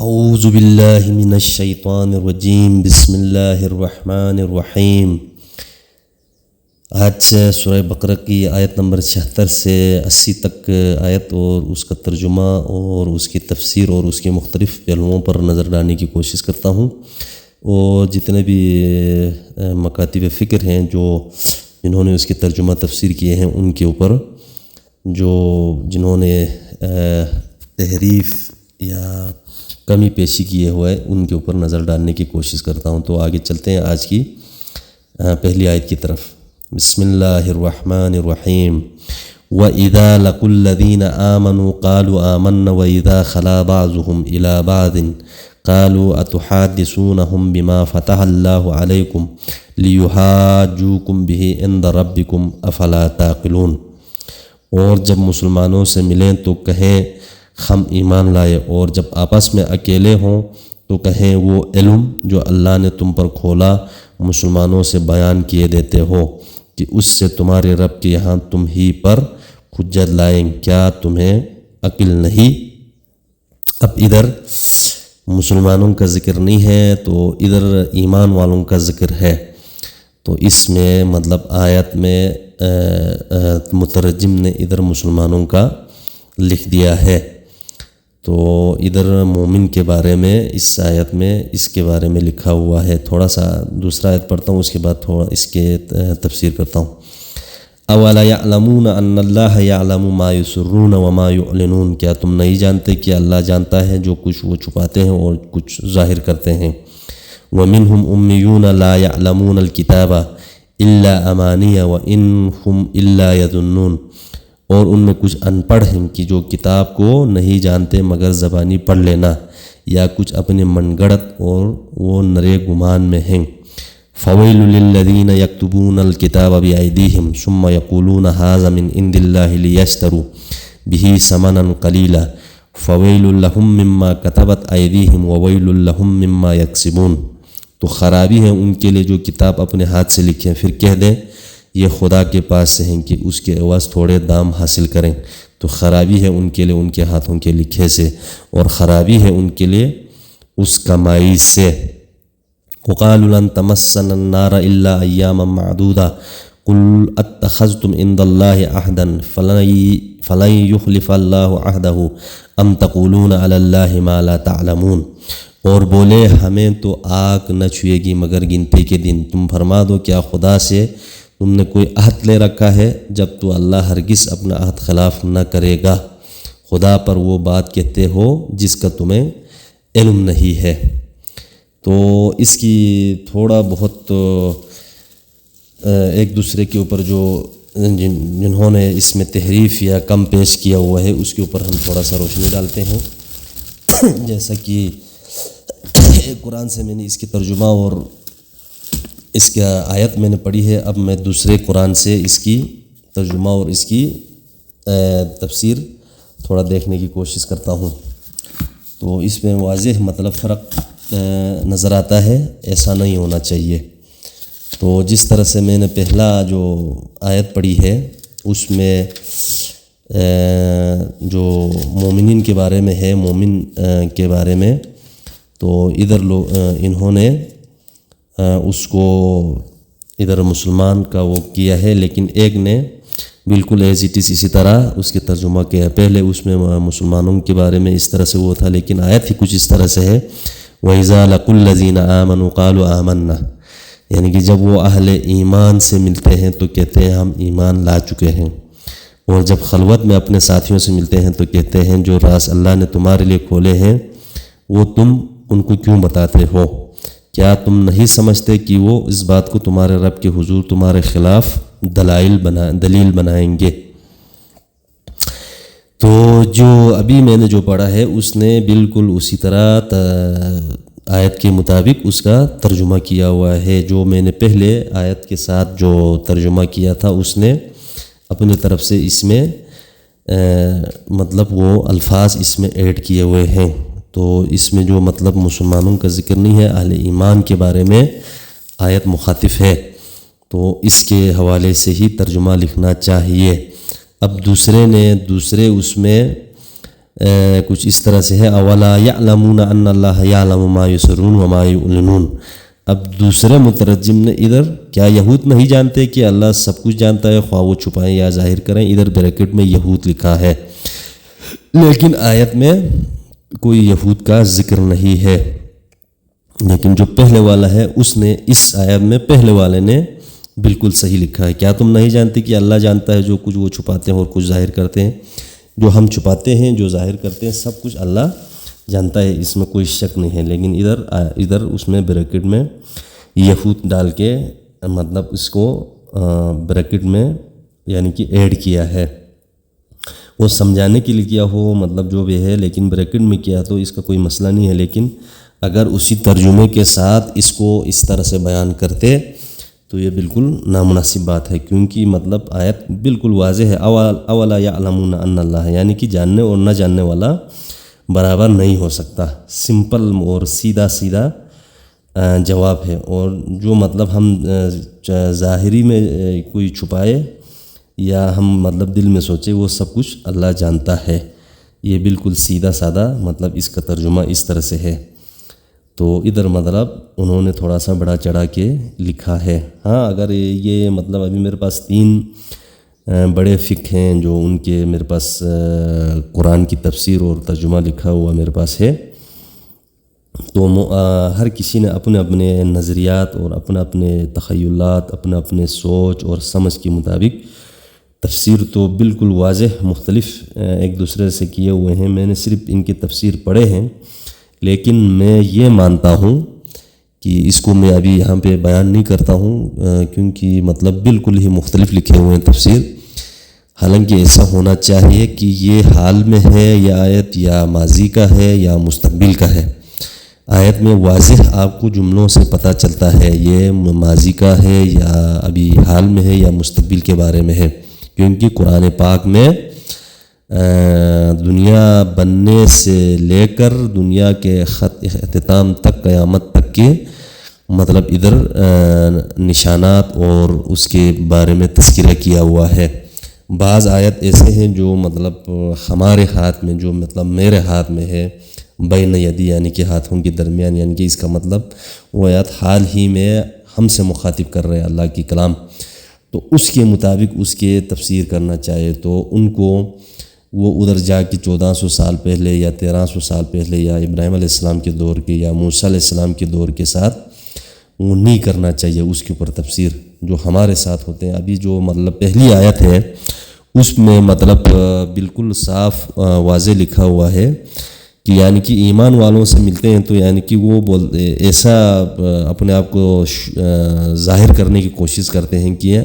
اعوذ باللہ من الشیطان الرجیم بسم اللہ الرحمن الرحیم۔ آج سورہ بقرہ کی آیت نمبر 76 سے 80 تک آیت اور اس کا ترجمہ اور اس کی تفسیر اور اس کے مختلف پہلوؤں پر نظر ڈالنے کی کوشش کرتا ہوں، اور جتنے بھی مکاتب فکر ہیں جنہوں نے اس کی ترجمہ تفسیر کیے ہیں ان کے اوپر جنہوں نے تحریف یا کمی پیشی کیے ہوئے ان کے اوپر نظر ڈالنے کی کوشش کرتا ہوں۔ تو آگے چلتے ہیں آج کی پہلی آیت کی طرف۔ بسم اللہ الرحمن الرحیم۔ وَإِذَا لَقُوا الَّذِينَ آمَنُوا قَالُوا آمَنَّا وَإِذَا خَلَا بَعْضُهُمْ إِلَى بَعْضٍ قَالُوا أَتُحَادِّثُونَهُمْ بِمَا فَتَحَ اللَّهُ عَلَيْكُمْ لِيُحَاجُّوكُمْ بِهِ عِنْدَ رَبِّكُمْ أَفَلَا تَعْقِلُونَ۔ اور جب مسلمانوں سے ملیں تو کہیں ہم ایمان لائے، اور جب آپس میں اکیلے ہوں تو کہیں وہ علم جو اللہ نے تم پر کھولا مسلمانوں سے بیان کیے دیتے ہو کہ اس سے تمہارے رب کے یہاں تم ہی پر حجت لائیں، کیا تمہیں عقل نہیں؟ اب ادھر مسلمانوں کا ذکر نہیں ہے تو ادھر ایمان والوں کا ذکر ہے، تو اس میں مطلب آیت میں مترجم نے ادھر مسلمانوں کا لکھ دیا ہے، تو ادھر مومن کے بارے میں اس آیت میں اس کے بارے میں لکھا ہوا ہے۔ تھوڑا سا دوسرا آیت پڑھتا ہوں، اس کے بعد تھوڑا اس کے تفسیر کرتا ہوں۔ اولا یعلمون ان اللہ یعلم ما یسرون وما یعلنون، کیا تم نہیں جانتے کہ اللہ جانتا ہے جو کچھ وہ چھپاتے ہیں اور کچھ ظاہر کرتے ہیں۔ ومنہم امیون لا یعلمون الکتاب الا امانی وان هم الا یظنون، اور ان میں کچھ ان پڑھ ہیں کہ جو کتاب کو نہیں جانتے مگر زبانی پڑھ لینا، یا کچھ اپنے من گڑت اور وہ نرے گمان میں ہیں۔ فویل للذین یکتبون الکتاب بایدیہم ثم یقولون ھذا من عند اللہ لیشتروا بہ ثمنا قلیلا فویل لہم مما کتبت ایدیہم وویل لہم مما یکسبون۔ تو خرابی ہے ان کے لیے جو کتاب اپنے ہاتھ سے لکھیں پھر کہہ دیں یہ خدا کے پاس سے ہیں کہ اس کے عوض تھوڑے دام حاصل کریں، تو خرابی ہے ان کے لیے ان کے ہاتھوں کے لکھے سے، اور خرابی ہے ان کے لیے اس کمائی سے۔ وقالوا لن تمسنا النار الا ایاما معدودا قل اتخذتم عند اللہ عہدا فلن یخلف اللہ عہدہ ام تقولون علی اللہ ما لا تعلمون، اور بولے ہمیں تو آگ نہ چھوئے گی مگر گنتی کے دن، تم فرما دو کیا خدا سے تم نے کوئی عہد لے رکھا ہے جب تو اللہ ہرگز اپنا عہد خلاف نہ کرے گا، خدا پر وہ بات کہتے ہو جس کا تمہیں علم نہیں ہے۔ تو اس کی تھوڑا بہت ایک دوسرے کے اوپر جنہوں نے اس میں تحریف یا کم پیش کیا ہوا ہے اس کے اوپر ہم تھوڑا سا روشنی ڈالتے ہیں۔ جیسا کہ قرآن سے میں نے اس کی ترجمہ اور اس کا آیت میں نے پڑھی ہے، اب میں دوسرے قرآن سے اس کی ترجمہ اور اس کی تفسیر تھوڑا دیکھنے کی کوشش کرتا ہوں، تو اس میں واضح مطلب فرق نظر آتا ہے، ایسا نہیں ہونا چاہیے۔ تو جس طرح سے میں نے پہلا جو آیت پڑھی ہے اس میں جو مومنین کے بارے میں ہے، مومن کے بارے میں، تو ادھر انہوں نے اس کو ادھر مسلمان کا وہ کیا ہے، لیکن ایک نے بالکل ایز اٹ از اسی طرح اس کے ترجمہ کیا ہے۔ پہلے اس میں مسلمانوں کے بارے میں اس طرح سے وہ تھا، لیکن آیت ہی کچھ اس طرح سے ہے، وَإِذَا لَقُوا الَّذِينَ آمَنُوا قَالُوا آمَنَّا، یعنی کہ جب وہ اہل ایمان سے ملتے ہیں تو کہتے ہیں ہم ایمان لا چکے ہیں، اور جب خلوت میں اپنے ساتھیوں سے ملتے ہیں تو کہتے ہیں جو راز اللہ نے تمہارے لیے کھولے ہیں وہ تم ان کو کیوں بتاتے ہو؟ کیا تم نہیں سمجھتے کہ وہ اس بات کو تمہارے رب کے حضور تمہارے خلاف دلیل بنائیں گے؟ تو جو ابھی میں نے جو پڑھا ہے اس نے بالکل اسی طرح آیت کے مطابق اس کا ترجمہ کیا ہوا ہے۔ جو میں نے پہلے آیت کے ساتھ جو ترجمہ کیا تھا اس نے اپنی طرف سے اس میں مطلب وہ الفاظ اس میں ایڈ کیے ہوئے ہیں، تو اس میں جو مطلب مسلمانوں کا ذکر نہیں ہے، اہل ایمان کے بارے میں آیت مخاطب ہے، تو اس کے حوالے سے ہی ترجمہ لکھنا چاہیے۔ اب دوسرے اس میں کچھ اس طرح سے ہے، اولا یعلمون ان اللہ یعلم ما یسرون وما یعلنون۔ اب دوسرے مترجم نے ادھر، کیا یہود نہیں جانتے کہ اللہ سب کچھ جانتا ہے خواہ وہ چھپائیں یا ظاہر کریں، ادھر بریکٹ میں یہود لکھا ہے، لیکن آیت میں کوئی یہود کا ذکر نہیں ہے۔ لیکن جو پہلے والا ہے اس نے، اس آیت میں پہلے والے نے بالکل صحیح لکھا ہے، کیا تم نہیں جانتے کہ اللہ جانتا ہے جو کچھ وہ چھپاتے ہیں اور کچھ ظاہر کرتے ہیں، جو ہم چھپاتے ہیں جو ظاہر کرتے ہیں سب کچھ اللہ جانتا ہے، اس میں کوئی شک نہیں ہے۔ لیکن ادھر اس میں بریکٹ میں یہود ڈال کے مطلب اس کو بریکٹ میں یعنی کہ ایڈ کیا ہے، وہ سمجھانے کے لیے کیا ہو مطلب جو بھی ہے، لیکن بریکٹ میں کیا تو اس کا کوئی مسئلہ نہیں ہے۔ لیکن اگر اسی ترجمے کے ساتھ اس کو اس طرح سے بیان کرتے تو یہ بالکل نامناسب بات ہے، کیونکہ مطلب آیت بالکل واضح ہے، اولا یعلمون ان اللہ، یعنی کہ جاننے اور نہ جاننے والا برابر نہیں ہو سکتا، سمپل اور سیدھا سیدھا جواب ہے۔ اور جو مطلب ہم ظاہری میں کوئی چھپائے یا ہم مطلب دل میں سوچے وہ سب کچھ اللہ جانتا ہے، یہ بالکل سیدھا سادہ مطلب اس کا ترجمہ اس طرح سے ہے۔ تو ادھر مطلب انہوں نے تھوڑا سا بڑا چڑھا کے لکھا ہے۔ ہاں اگر یہ مطلب ابھی میرے پاس 3 بڑے فقہ ہیں جو ان کے میرے پاس قرآن کی تفسیر اور ترجمہ لکھا ہوا میرے پاس ہے، تو ہر کسی نے اپنے اپنے نظریات اور اپنے تخیلات، اپنے سوچ اور سمجھ کے مطابق تفسیر تو بالکل واضح مختلف ایک دوسرے سے کیے ہوئے ہیں۔ میں نے صرف ان کی تفسیر پڑھے ہیں، لیکن میں یہ مانتا ہوں کہ اس کو میں ابھی یہاں پہ بیان نہیں کرتا ہوں، کیونکہ مطلب بالکل ہی مختلف لکھے ہوئے ہیں تفسیر۔ حالانکہ ایسا ہونا چاہیے کہ یہ حال میں ہے یہ آیت، یا ماضی کا ہے یا مستقبل کا ہے۔ آیت میں واضح آپ کو جملوں سے پتہ چلتا ہے یہ ماضی کا ہے یا ابھی حال میں ہے یا مستقبل کے بارے میں ہے، کیونکہ قرآن پاک میں دنیا بننے سے لے کر دنیا کے اختتام تک، قیامت تک کے مطلب ادھر نشانات اور اس کے بارے میں تذکرہ کیا ہوا ہے۔ بعض آیت ایسے ہیں جو مطلب ہمارے ہاتھ میں، جو مطلب میرے ہاتھ میں ہے، بین یدی یعنی کہ ہاتھوں کے درمیان، یعنی کہ اس کا مطلب وہ آیت حال ہی میں ہم سے مخاطب کر رہے ہیں اللہ کی کلام، تو اس کے مطابق اس کے تفسیر کرنا چاہیے تو ان کو وہ ادھر جا کے 1400 سال پہلے یا 1300 سال پہلے یا ابراہیم علیہ السلام کے دور کے یا موسیٰ علیہ السلام کے دور کے ساتھ وہ نہیں کرنا چاہیے اس کے اوپر تفسیر جو ہمارے ساتھ ہوتے ہیں۔ ابھی جو مطلب پہلی آیت ہے اس میں مطلب بالکل صاف واضح لکھا ہوا ہے کہ یعنی کہ ایمان والوں سے ملتے ہیں تو یعنی کہ وہ ایسا اپنے آپ کو ظاہر کرنے کی کوشش کرتے ہیں کہ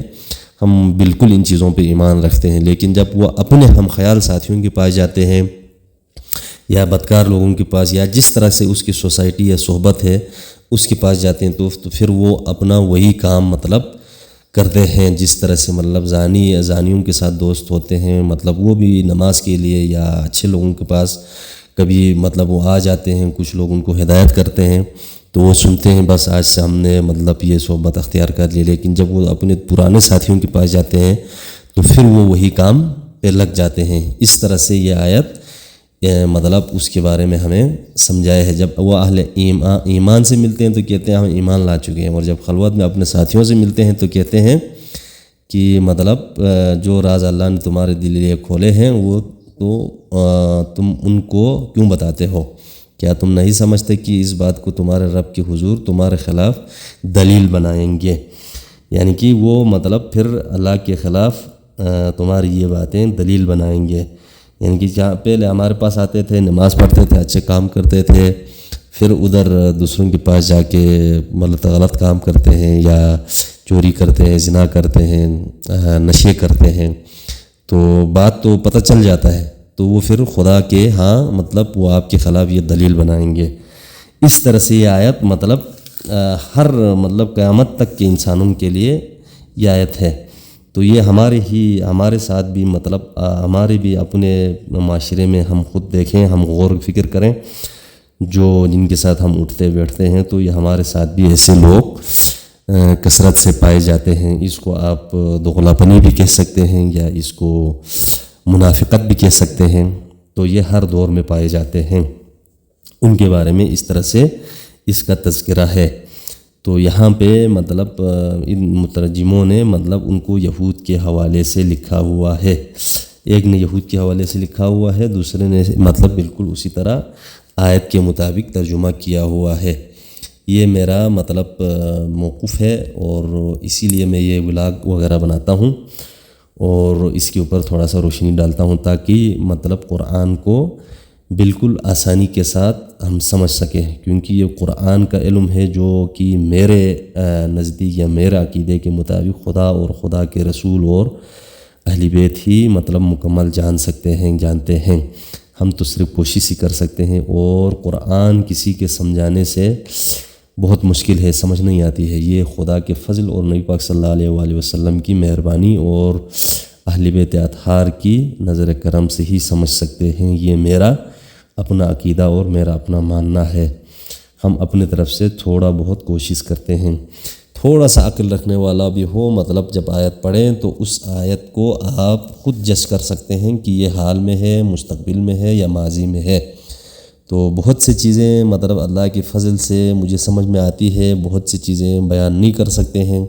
ہم بالکل ان چیزوں پہ ایمان رکھتے ہیں، لیکن جب وہ اپنے ہم خیال ساتھیوں کے پاس جاتے ہیں یا بدکار لوگوں کے پاس یا جس طرح سے اس کی سوسائٹی یا صحبت ہے اس کے پاس جاتے ہیں تو پھر وہ اپنا وہی کام مطلب کرتے ہیں، جس طرح سے مطلب زانیوں کے ساتھ دوست ہوتے ہیں، مطلب وہ بھی نماز کے لیے یا اچھے لوگوں کے پاس کبھی مطلب وہ آ جاتے ہیں، کچھ لوگ ان کو ہدایت کرتے ہیں تو وہ سنتے ہیں بس آج سے ہم نے مطلب یہ صحبت اختیار کر لی، لیکن جب وہ اپنے پرانے ساتھیوں کے پاس جاتے ہیں تو پھر وہ وہی کام پہ لگ جاتے ہیں۔ اس طرح سے یہ آیت مطلب اس کے بارے میں ہمیں سمجھایا ہے۔ جب وہ اہل ایمان سے ملتے ہیں تو کہتے ہیں ہم ایمان لا چکے ہیں، اور جب خلوت میں اپنے ساتھیوں سے ملتے ہیں تو کہتے ہیں کہ مطلب جو راز اللہ نے تمہارے دل لیے کھولے ہیں وہ تو تم ان کو کیوں بتاتے ہو؟ کیا تم نہیں سمجھتے کہ اس بات کو تمہارے رب کے حضور تمہارے خلاف دلیل بنائیں گے؟ یعنی کہ وہ مطلب پھر اللہ کے خلاف تمہاری یہ باتیں دلیل بنائیں گے۔ یعنی کہ جہاں پہلے ہمارے پاس آتے تھے، نماز پڑھتے تھے، اچھے کام کرتے تھے، پھر ادھر دوسروں کے پاس جا کے مطلب غلط کام کرتے ہیں یا چوری کرتے ہیں، زنا کرتے ہیں، نشے کرتے ہیں، تو بات تو پتہ چل جاتا ہے تو وہ پھر خدا کے ہاں مطلب وہ آپ کے خلاف یہ دلیل بنائیں گے۔ اس طرح سے یہ آیت مطلب ہر مطلب قیامت تک کے انسانوں کے لیے یہ آیت ہے۔ تو یہ ہمارے ساتھ بھی مطلب ہمارے بھی اپنے معاشرے میں ہم خود دیکھیں، ہم غور و فکر کریں، جن کے ساتھ ہم اٹھتے بیٹھتے ہیں تو یہ ہمارے ساتھ بھی ایسے لوگ کثرت سے پائے جاتے ہیں۔ اس کو آپ دغلاپنی بھی کہہ سکتے ہیں یا اس کو منافقت بھی کہہ سکتے ہیں، تو یہ ہر دور میں پائے جاتے ہیں، ان کے بارے میں اس طرح سے اس کا تذکرہ ہے۔ تو یہاں پہ مطلب ان مترجموں نے مطلب ان کو یہود کے حوالے سے لکھا ہوا ہے، ایک نے یہود کے حوالے سے لکھا ہوا ہے، دوسرے نے مطلب بالکل اسی طرح آیت کے مطابق ترجمہ کیا ہوا ہے۔ یہ میرا مطلب موقف ہے، اور اسی لیے میں یہ ولاگ وغیرہ بناتا ہوں اور اس کے اوپر تھوڑا سا روشنی ڈالتا ہوں، تاکہ مطلب قرآن کو بالکل آسانی کے ساتھ ہم سمجھ سکیں، کیونکہ یہ قرآن کا علم ہے جو کہ میرے نزدیک یا میرے عقیدے کے مطابق خدا اور خدا کے رسول اور اہل بیت ہی مطلب مکمل جان سکتے ہیں، جانتے ہیں۔ ہم تو صرف کوشش ہی کر سکتے ہیں، اور قرآن کسی کے سمجھانے سے بہت مشکل ہے، سمجھ نہیں آتی ہے۔ یہ خدا کے فضل اور نبی پاک صلی اللہ علیہ وآلہ وسلم کی مہربانی اور اہل بیت اطہار کی نظر کرم سے ہی سمجھ سکتے ہیں۔ یہ میرا اپنا عقیدہ اور میرا اپنا ماننا ہے۔ ہم اپنے طرف سے تھوڑا بہت کوشش کرتے ہیں۔ تھوڑا سا عقل رکھنے والا بھی ہو، مطلب جب آیت پڑھیں تو اس آیت کو آپ خود جج کر سکتے ہیں کہ یہ حال میں ہے، مستقبل میں ہے یا ماضی میں ہے۔ تو بہت سی چیزیں مطلب اللہ کے فضل سے مجھے سمجھ میں آتی ہے، بہت سی چیزیں بیان نہیں کر سکتے ہیں،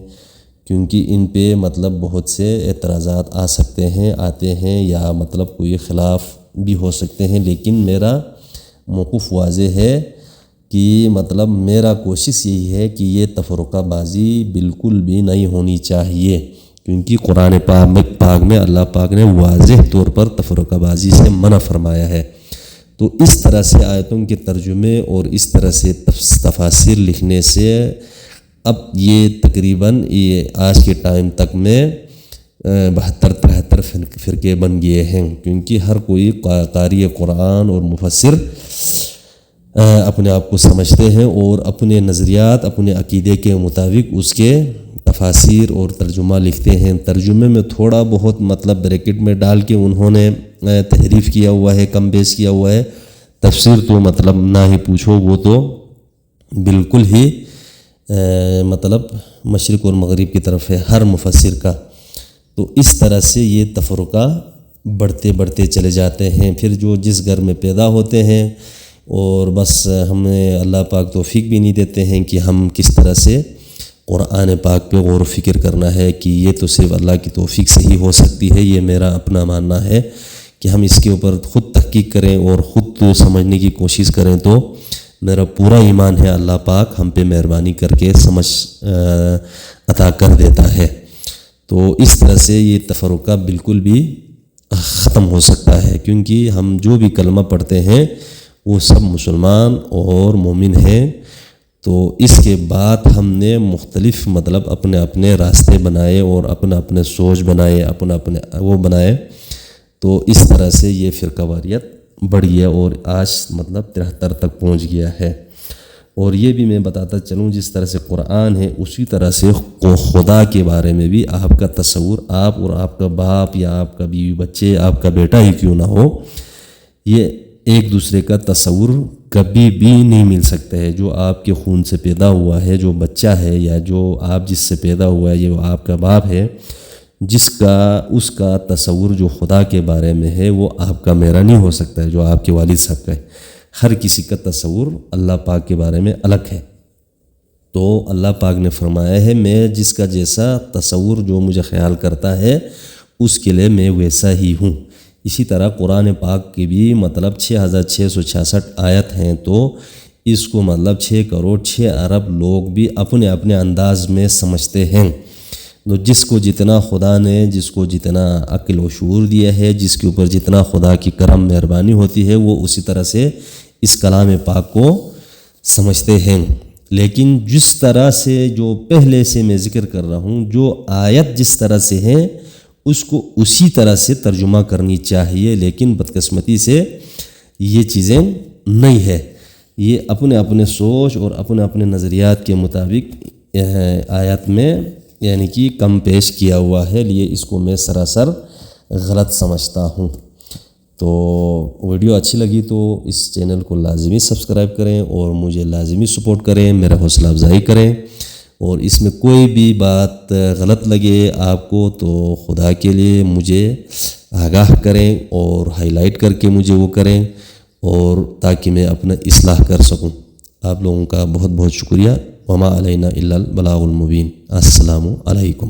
کیونکہ ان پہ مطلب بہت سے اعتراضات آ سکتے ہیں، آتے ہیں، یا مطلب کوئی خلاف بھی ہو سکتے ہیں، لیکن میرا موقف واضح ہے کہ مطلب میرا کوشش یہی ہے کہ یہ تفرقہ بازی بالکل بھی نہیں ہونی چاہیے، کیونکہ قرآن پاک میں اللہ پاک نے واضح طور پر تفرقہ بازی سے منع فرمایا ہے۔ تو اس طرح سے آیتوں کے ترجمے اور اس طرح سے تفاسیر لکھنے سے اب یہ تقریباً یہ آج کے ٹائم تک میں 72-73 فرقے بن گئے ہیں، کیونکہ ہر کوئی قاری قرآن اور مفسر اپنے آپ کو سمجھتے ہیں اور اپنے نظریات، اپنے عقیدے کے مطابق اس کے تفاسیر اور ترجمہ لکھتے ہیں۔ ترجمے میں تھوڑا بہت مطلب بریکٹ میں ڈال کے انہوں نے تحریف کیا ہوا ہے، کم بیش کیا ہوا ہے۔ تفسیر تو مطلب نہ ہی پوچھو، وہ تو بالکل ہی مطلب مشرق اور مغرب کی طرف ہے ہر مفسر کا۔ تو اس طرح سے یہ تفرقہ بڑھتے چلے جاتے ہیں۔ پھر جو جس گھر میں پیدا ہوتے ہیں، اور بس ہمیں اللہ پاک توفیق بھی نہیں دیتے ہیں کہ ہم کس طرح سے قرآن پاک پہ غور و فکر کرنا ہے، کہ یہ تو صرف اللہ کی توفیق سے ہی ہو سکتی ہے۔ یہ میرا اپنا ماننا ہے کہ ہم اس کے اوپر خود تحقیق کریں اور خود تو سمجھنے کی کوشش کریں، تو میرا پورا ایمان ہے اللہ پاک ہم پہ مہربانی کر کے سمجھ عطا کر دیتا ہے۔ تو اس طرح سے یہ تفرقہ بالکل بھی ختم ہو سکتا ہے، کیونکہ ہم جو بھی کلمہ پڑھتے ہیں وہ سب مسلمان اور مومن ہیں۔ تو اس کے بعد ہم نے مختلف مطلب اپنے اپنے راستے بنائے اور اپنے سوچ بنائے، اپنے وہ بنائے، تو اس طرح سے یہ فرقہ واریت بڑھ گیا اور آج مطلب 73 تک پہنچ گیا ہے۔ اور یہ بھی میں بتاتا چلوں، جس طرح سے قرآن ہے اسی طرح سے خدا کے بارے میں بھی آپ کا تصور، آپ اور آپ کا باپ یا آپ کا بیوی بچے، آپ کا بیٹا ہی کیوں نہ ہو، یہ ایک دوسرے کا تصور کبھی بھی نہیں مل سکتا ہے۔ جو آپ کے خون سے پیدا ہوا ہے، جو بچہ ہے، یا جو آپ جس سے پیدا ہوا ہے، یہ آپ کا باپ ہے، اس کا تصور جو خدا کے بارے میں ہے وہ آپ کا میرا نہیں ہو سکتا ہے، جو آپ کے والد صاحب کا ہے۔ ہر کسی کا تصور اللہ پاک کے بارے میں الگ ہے۔ تو اللہ پاک نے فرمایا ہے، میں جس کا جیسا تصور جو مجھے خیال کرتا ہے اس کے لیے میں ویسا ہی ہوں۔ اسی طرح قرآن پاک کی بھی مطلب 6666 آیت ہیں، تو اس کو مطلب 6 کروڑ 6 ارب لوگ بھی اپنے اپنے انداز میں سمجھتے ہیں۔ تو جس کو جتنا خدا نے جس کو جتنا عقل و شعور دیا ہے، جس کے اوپر جتنا خدا کی کرم مہربانی ہوتی ہے، وہ اسی طرح سے اس کلام پاک کو سمجھتے ہیں۔ لیکن جس طرح سے جو پہلے سے میں ذکر کر رہا ہوں، جو آیت جس طرح سے ہے اس کو اسی طرح سے ترجمہ کرنی چاہیے، لیکن بدقسمتی سے یہ چیزیں نہیں ہے۔ یہ اپنے اپنے سوچ اور اپنے اپنے نظریات کے مطابق آیات میں یعنی کہ کم پیش کیا ہوا ہے، لیے اس کو میں سراسر غلط سمجھتا ہوں۔ تو ویڈیو اچھی لگی تو اس چینل کو لازمی سبسکرائب کریں اور مجھے لازمی سپورٹ کریں، میرا حوصلہ افزائی کریں، اور اس میں کوئی بھی بات غلط لگے آپ کو تو خدا کے لیے مجھے آگاہ کریں اور ہائی لائٹ کر کے مجھے وہ کریں، اور تاکہ میں اپنا اصلاح کر سکوں۔ آپ لوگوں کا بہت بہت شکریہ۔ وما علینا الا البلاغ المبین۔ السلام علیکم۔